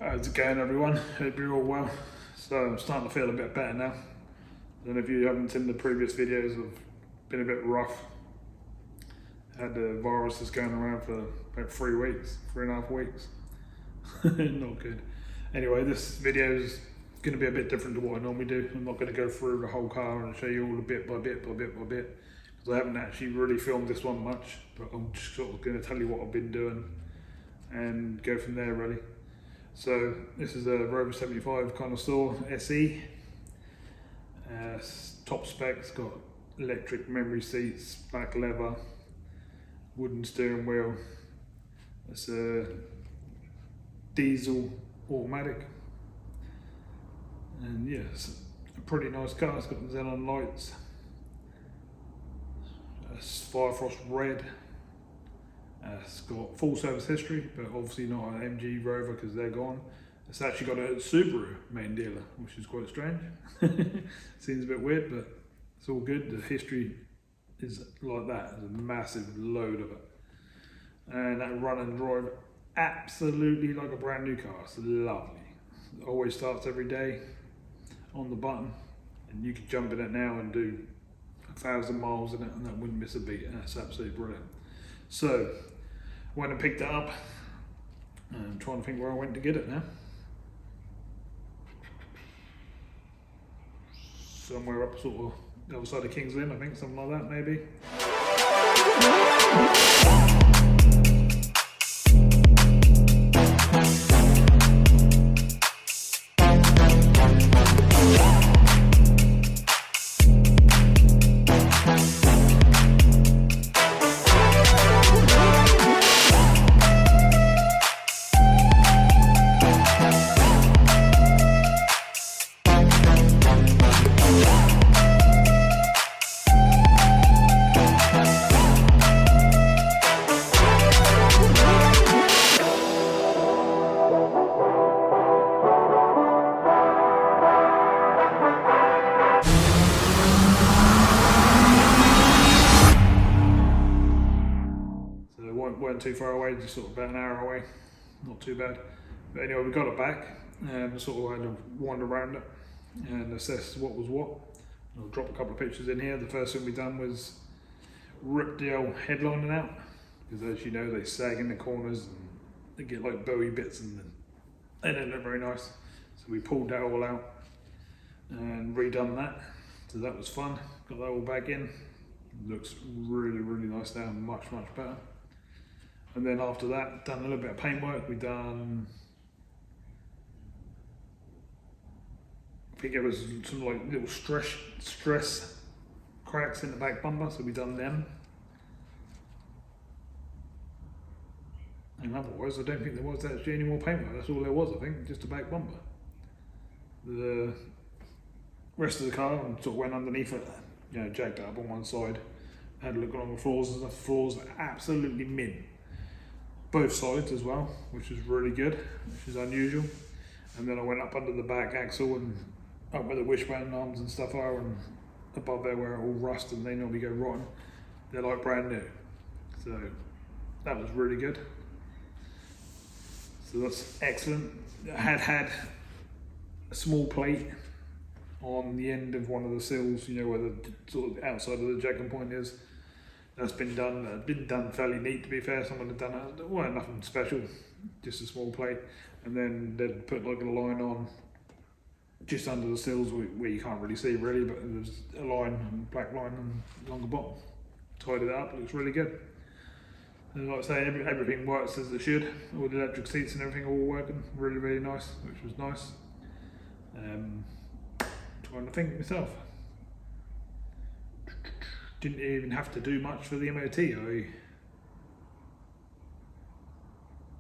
How's it going, everyone? Hope you're all well. So I'm starting to feel a bit better now. I don't know if you haven't seen the previous videos, I've been a bit rough. Had the virus that's going around for about 3.5 weeks. Not good. Anyway, this video is going to be a bit different to what I normally do. I'm not going to go through the whole car and show you all the bit by bit, because I haven't actually really filmed this one much, but I'm just sort of going to tell you what I've been doing and go from there really. So this is a Rover 75 Connoisseur SE. Top spec, it's got electric memory seats, back leather, wooden steering wheel. It's a diesel automatic, and yeah, it's a pretty nice car. It's got xenon lights. It's Firefrost Red. It's got full service history, but obviously not an MG Rover because they're gone. It's actually got a Subaru main dealer, which is quite strange. Seems a bit weird, but it's all good. The history is like that. There's a massive load of it. And that run and drive absolutely like a brand new car. It's lovely. It always starts every day on the button, and you could jump in it now and do 1,000 miles in it and that wouldn't miss a beat. That's absolutely brilliant. So went and picked it up, and I'm trying to think where I went to get it now. Somewhere up sort of the other side of King's Lynn, I think, something like that maybe. Weren't too far away, just sort of about an hour away, not too bad. But anyway, we got it back and sort of had to wander around it and assess what was what. I'll drop a couple of pictures in here. The first thing we done was rip the old headlining out, because as you know, they sag in the corners and they get like bowie bits and they don't look very nice. So we pulled that all out and redone that. So that was fun. Got that all back in. Looks really, really nice now, much better. And then after that, done a little bit of paintwork. We done, I think it was some like little stress cracks in the back bumper, so we done them. And otherwise, I don't think there was actually any more paintwork. That's all there was, I think, just a back bumper. The rest of the car, I sort of went underneath it, you know, jacked it up on one side, had a look along the floors and stuff. The floors are absolutely mint. Both sides as well, which is really good, which is unusual. And then I went up under the back axle and up where the wishbone arms and stuff are, and above there where it all rust and they normally go rotten. They're like brand new. So that was really good. So that's excellent. I had a small plate on the end of one of the sills, you know, where the sort of outside of the jacking point is. That's been done fairly neat, to be fair. Someone had done it, it wasn't nothing special, just a small plate. And then they'd put like a line on just under the sills where you can't really see really, but there's a line, a black line along the bottom. Tied it up, looks really good. And like I say, everything works as it should. All the electric seats and everything all working, really, really nice, which was nice. Trying to think myself. Didn't even have to do much for the MOT. I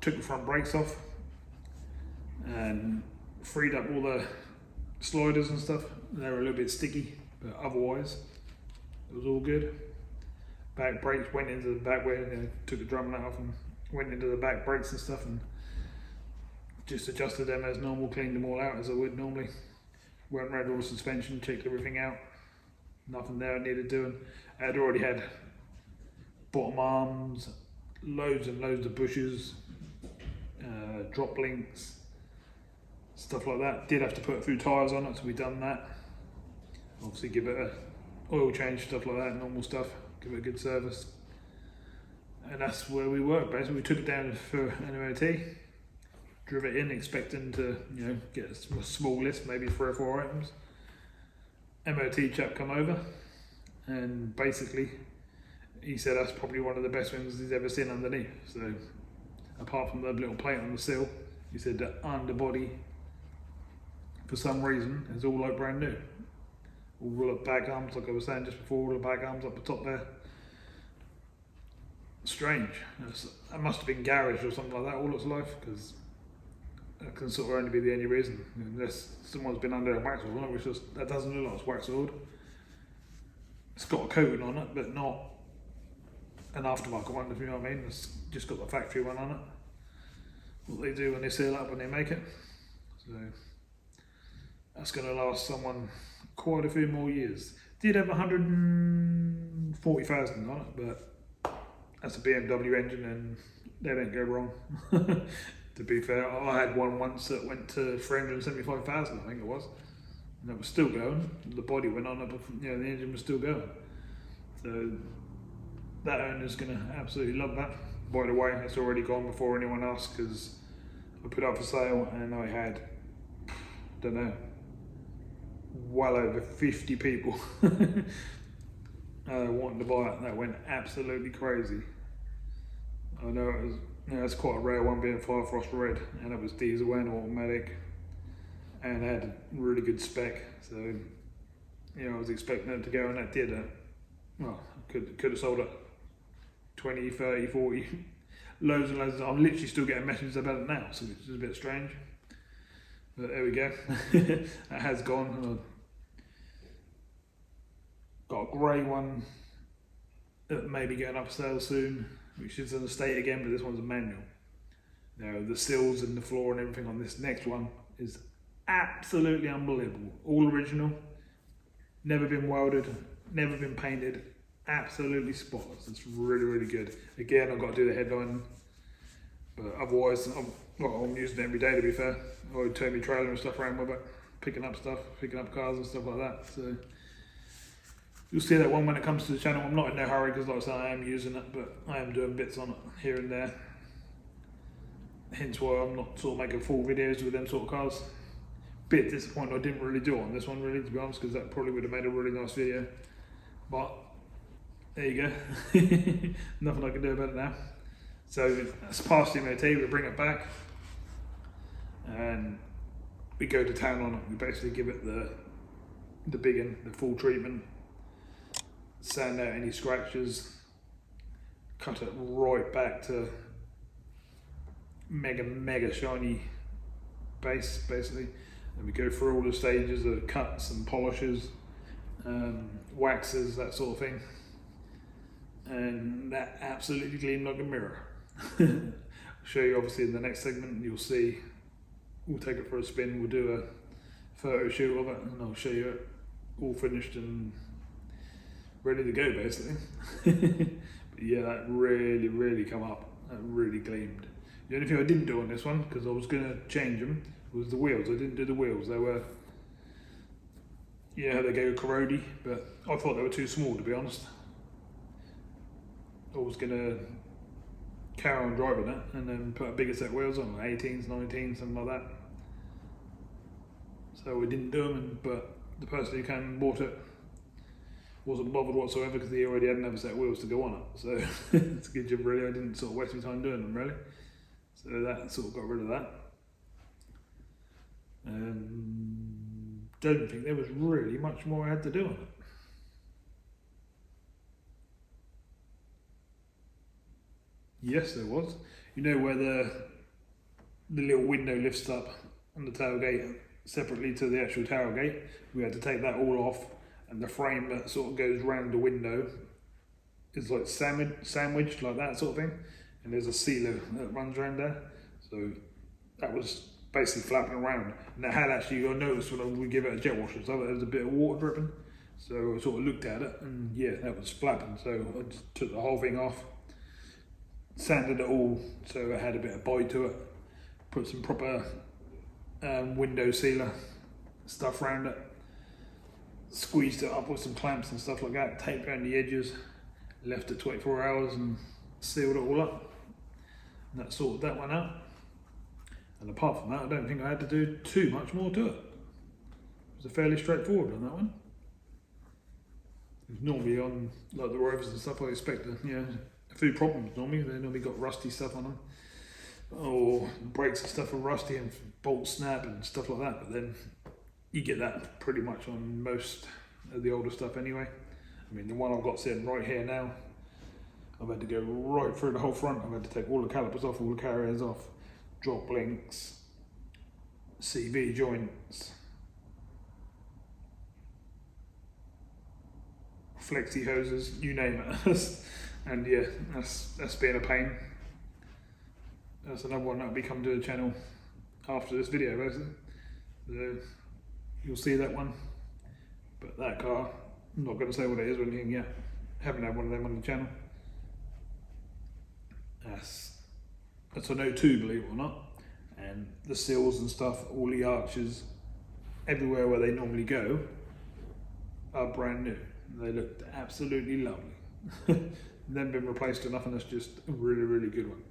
took the front brakes off and freed up all the sliders and stuff. They were a little bit sticky, but otherwise it was all good. Back brakes went into the back where, you know, took the drum nut off and went into the back brakes and stuff, and just adjusted them as normal, cleaned them all out as I would normally. Went around all the suspension, checked everything out. Nothing there I needed doing. I had already had bottom arms, loads and loads of bushes, drop links, stuff like that. Did have to put a few tyres on it, so we done that. Obviously give it a oil change, stuff like that, normal stuff, give it a good service. And that's where we were. Basically we took it down for an MOT, drove it in expecting to, you know, get a small list, maybe 3 or 4 items. MOT chap come over, and basically he said that's probably one of the best ones he's ever seen underneath. So apart from the little plate on the sill, he said the underbody for some reason is all like brand new. All the back arms, like I was saying just before, all the back arms up the top there. Strange. That must have been garage or something like that all its life, because that can sort of only be the only reason, unless someone's been under a wax oil, which just, that doesn't look like it's wax oiled. It's got a coating on it, but not an aftermarket one, if you know what I mean. It's just got the factory one on it. What they do when they seal up when they make it. So that's going to last someone quite a few more years. Did have 140,000 on it, but that's a BMW engine and they don't go wrong. To be fair, I had one once that went to 375,000, I think it was, and it was still going. The body went on it, but you know, the engine was still going. So that owner's going to absolutely love that. By the way, it's already gone before anyone asked, because I put it up for sale and I had, don't know, well over 50 people wanting to buy it. That went absolutely crazy. I know it was, you know, it's quite a rare one, being Firefrost Red, and it was diesel and automatic, and had a really good spec. So, you know, I was expecting it to go, and that did it. Well, could have sold it 20, 30, 40, loads and loads. I'm literally still getting messages about it now, so it's just a bit strange. But there we go. That has gone. Got a grey one that may be going up for sale soon, which is an estate again, but this one's a manual. Now the sills and the floor and everything on this next one is absolutely unbelievable. All original, never been welded, never been painted, absolutely spotless. It's really, really good. Again, I've got to do the headline, but otherwise, I'm using it every day, to be fair. I would turn my trailer and stuff around with it, picking up stuff, picking up cars and stuff like that. So you'll see that one when it comes to the channel. I'm not in no hurry, because like I said, I am using it, but I am doing bits on it here and there. Hence why I'm not sort of making full videos with them sort of cars. Bit disappointed I didn't really do it on this one, really, to be honest, because that probably would have made a really nice video. But there you go. Nothing I can do about it now. So that's past the MOT, we bring it back and we go to town on it. We basically give it the big one, the full treatment, sand out any scratches, cut it right back to mega shiny base, basically. And we go through all the stages of cuts and polishes, waxes, that sort of thing. And that absolutely gleamed like a mirror. I'll show you obviously in the next segment. You'll see, we'll take it for a spin, we'll do a photo shoot of it, and I'll show you it all finished and ready to go, basically. But yeah, that really come up. That really gleamed. The only thing I didn't do on this one, because I was going to change them, was the wheels. I didn't do the wheels. They were, yeah, they go corrody, but I thought they were too small, to be honest. I was going to carry on driving it and then put a bigger set of wheels on, 18s, 19s, something like that. So we didn't do them, but the person who came and bought it wasn't bothered whatsoever, because he already had another set of wheels to go on it. So it's a good job, really. I didn't sort of waste my time doing them, really. So that sort of got rid of that. Don't think there was really much more I had to do on it. Yes, there was. You know where the little window lifts up on the tailgate separately to the actual tailgate? We had to take that all off, and the frame that sort of goes round the window is like sandwiched like that sort of thing, and there's a sealer that runs around there. So that was basically flapping around, and it had actually, I noticed when we give it a jet wash and stuff, there was a bit of water dripping. So I sort of looked at it, and yeah, that was flapping. So I just took the whole thing off, sanded it all so it had a bit of bite to it, put some proper window sealer stuff around it, squeezed it up with some clamps and stuff like that, taped around the edges, left it 24 hours and sealed it all up, and that sorted that one out. And apart from that, I don't think I had to do too much more to it. It was fairly straightforward on that one. Normally on like the Rovers and stuff, I expect a few problems normally. They normally got rusty stuff on them, or brakes and stuff are rusty and bolts snap and stuff like that, but then you get that pretty much on most of the older stuff anyway. I mean, the one I've got sitting right here now, I've had to go right through the whole front. I've had to take all the calipers off, all the carriers off, drop links, CV joints, flexi hoses, you name it. And yeah, that's been a pain. That's another one that'll be coming to the channel after this video, basically. So you'll see that one. But that car, I'm not going to say what it is or anything yet. Haven't had one of them on the channel. That's an O2, believe it or not. And the sills and stuff, all the arches, everywhere where they normally go, are brand new. They looked absolutely lovely. They've been replaced or nothing. That's just a really, really good one.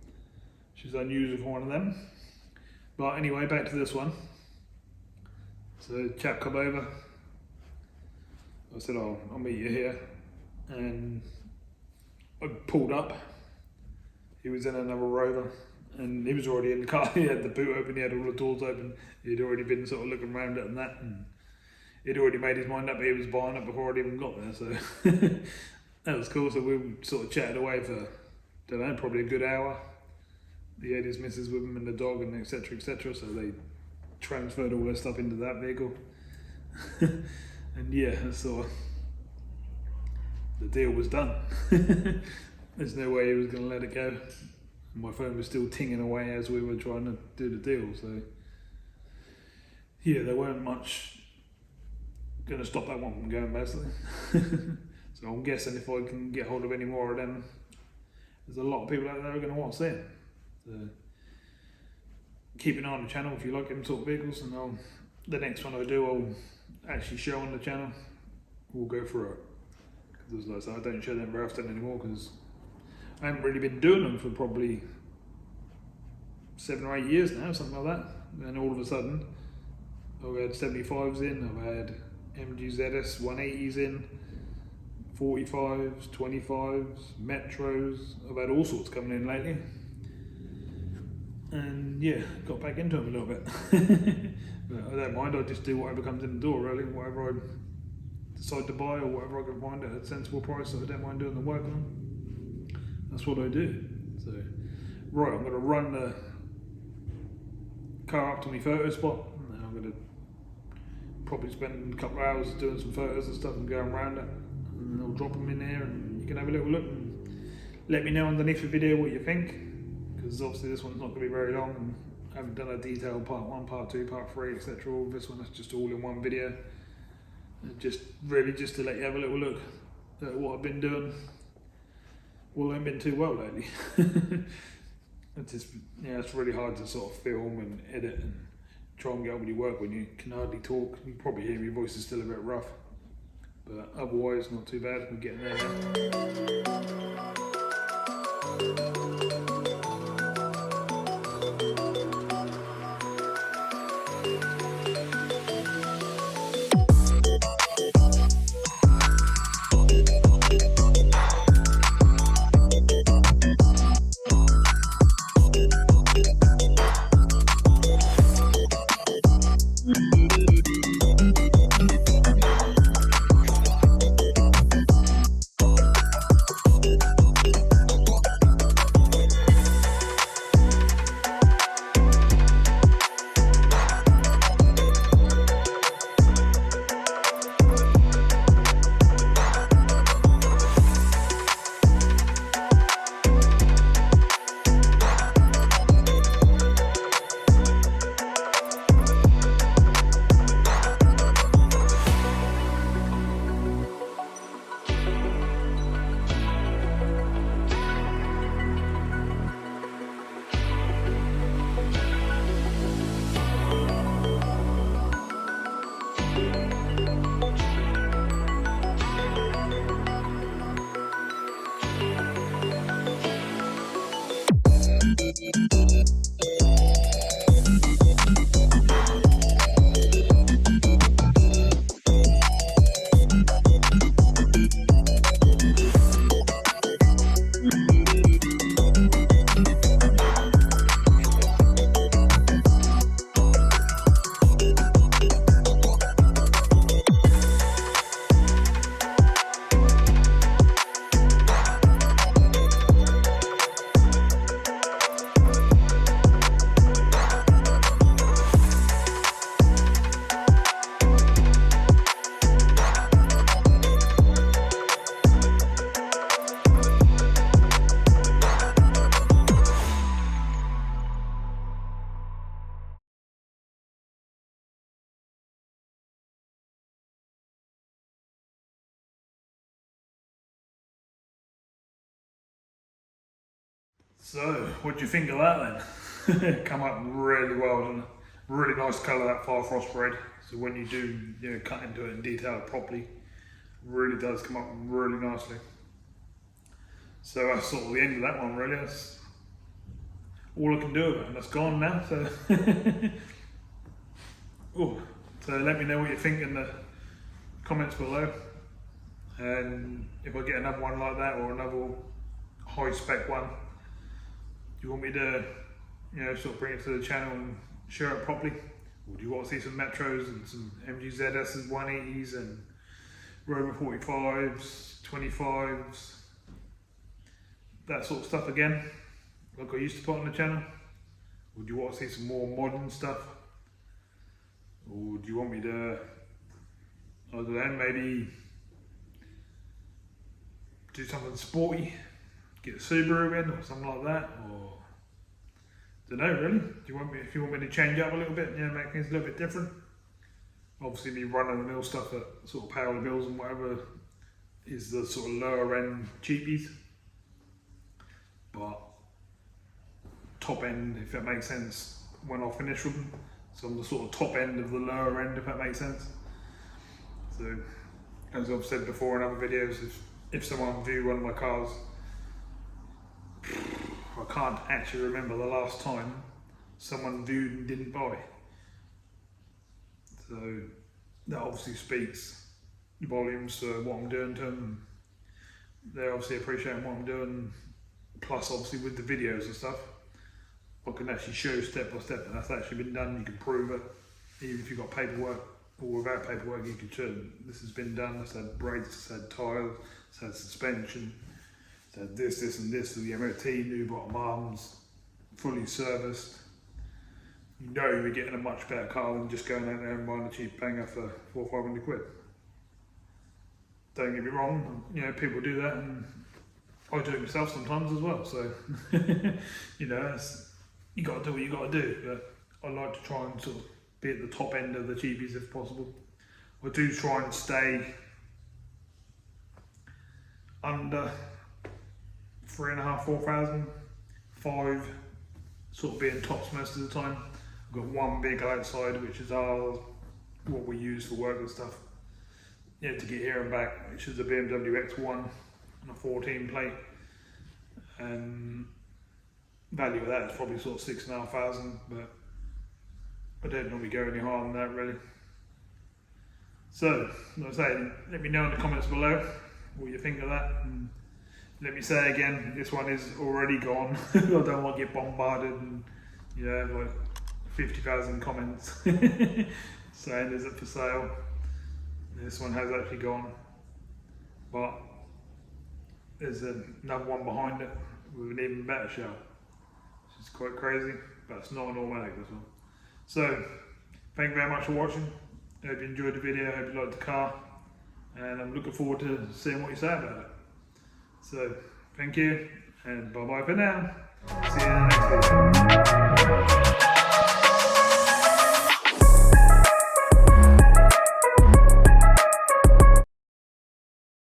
She's unusual for one of them. But anyway, back to this one. So chap come over. I said, oh, I'll meet you here. And I pulled up. He was in another Rover. And he was already in the car. He had the boot open, he had all the doors open. He'd already been sort of looking around it and that. And he'd already made his mind up, he was buying it before I'd even got there. So that was cool. So we sort of chatted away for, don't know, probably a good hour. He had his missus with him and the dog and etc, etc. So they transferred all their stuff into that vehicle. And yeah, so the deal was done. There's no way he was going to let it go. My phone was still tinging away as we were trying to do the deal, so yeah, there weren't much going to stop that one from going, basically. So I'm guessing if I can get hold of any more of them, there's a lot of people out there who are going to want to see it. So keep an eye on the channel if you like them sort of vehicles, and the next one I do, I'll actually show on the channel. We'll go through it. Because like I said, I don't show them very often anymore because I haven't really been doing them for probably 7 or 8 years now, something like that. And all of a sudden, I've had 75s in, I've had MG ZS 180s in, 45s, 25s, Metros. I've had all sorts coming in lately. And yeah, got back into them a little bit. But I don't mind, I just do whatever comes in the door really, whatever I decide to buy or whatever I can find at a sensible price, so I don't mind doing the work on. That's what I do. So, right, I'm going to run the car up to my photo spot, and I'm going to probably spend a couple of hours doing some photos and stuff and going around it, and I'll drop them in there and you can have a little look and let me know underneath the video what you think, because obviously this one's not going to be very long and I haven't done a detailed part 1, part 2, part 3, etc. All this one is just all in one video, and just really just to let you have a little look at what I've been doing. Well, I haven't been too well lately. It's really hard to sort of film and edit and try and get on with your work when you can hardly talk. You probably hear your voice is still a bit rough, but otherwise not too bad. We're getting there now. So, what do you think of that then? Come up really well, doesn't it? Really nice colour, that Firefrost Red. So when you do, cut into it and detail it properly, really does come up really nicely. So that's sort of the end of that one really. That's all I can do with it, and that's gone now. So, ooh. So let me know what you think in the comments below. And if I get another one like that or another high spec one, do you want me to, sort of bring it to the channel and show it properly? Or do you want to see some Metros and some MG ZS's 180s and Rover 45s, 25s, that sort of stuff again, like I used to put on the channel? Or do you want to see some more modern stuff? Or do you want me to, I don't know, maybe do something sporty, get a Subaru in or something like that? Or don't know really. If you want me to change up a little bit, make things a little bit different. Obviously me running the mill stuff that sort of power the bills and whatever is the sort of lower end cheapies. But top end, if that makes sense, when I finish with them. So I'm the sort of top end of the lower end, if that makes sense. So, as I've said before in other videos, if someone viewed one of my cars, I can't actually remember the last time someone viewed and didn't buy. So that obviously speaks volumes to what I'm doing to them. They're obviously appreciating what I'm doing, plus obviously with the videos and stuff, I can actually show step by step that that's actually been done. You can prove it, even if you've got paperwork or without paperwork. You can show this has been done. It's had brakes, it's had tyres, it's had suspension, it's had this and this, the MOT, new bottom arms, fully serviced. You know you're getting a much better car than just going out there and buying a cheap banger for 400 or 500 quid. Don't get me wrong, people do that, and I do it myself sometimes as well. So, you got to do what you got to do. But I like to try and sort of be at the top end of the cheapies if possible. I do try and stay under 3,500, 4,000, 5 sort of being tops most of the time. I've got one vehicle outside, which is what we use for work and stuff, to get here and back, which is a BMW X1 and a 14 plate. And value of that is probably sort of 6,500, but I don't normally go any higher than that really. So, like I say, let me know in the comments below what you think of that. And let me say again, this one is already gone. I don't want to get bombarded and like 50,000 comments saying is it for sale. This one has actually gone, but there's another one behind it with an even better shell, which is quite crazy, but it's not an automatic, this one. So, thank you very much for watching. I hope you enjoyed the video, I hope you liked the car, and I'm looking forward to seeing what you say about it. So, thank you, and bye bye for now. See you in the next video.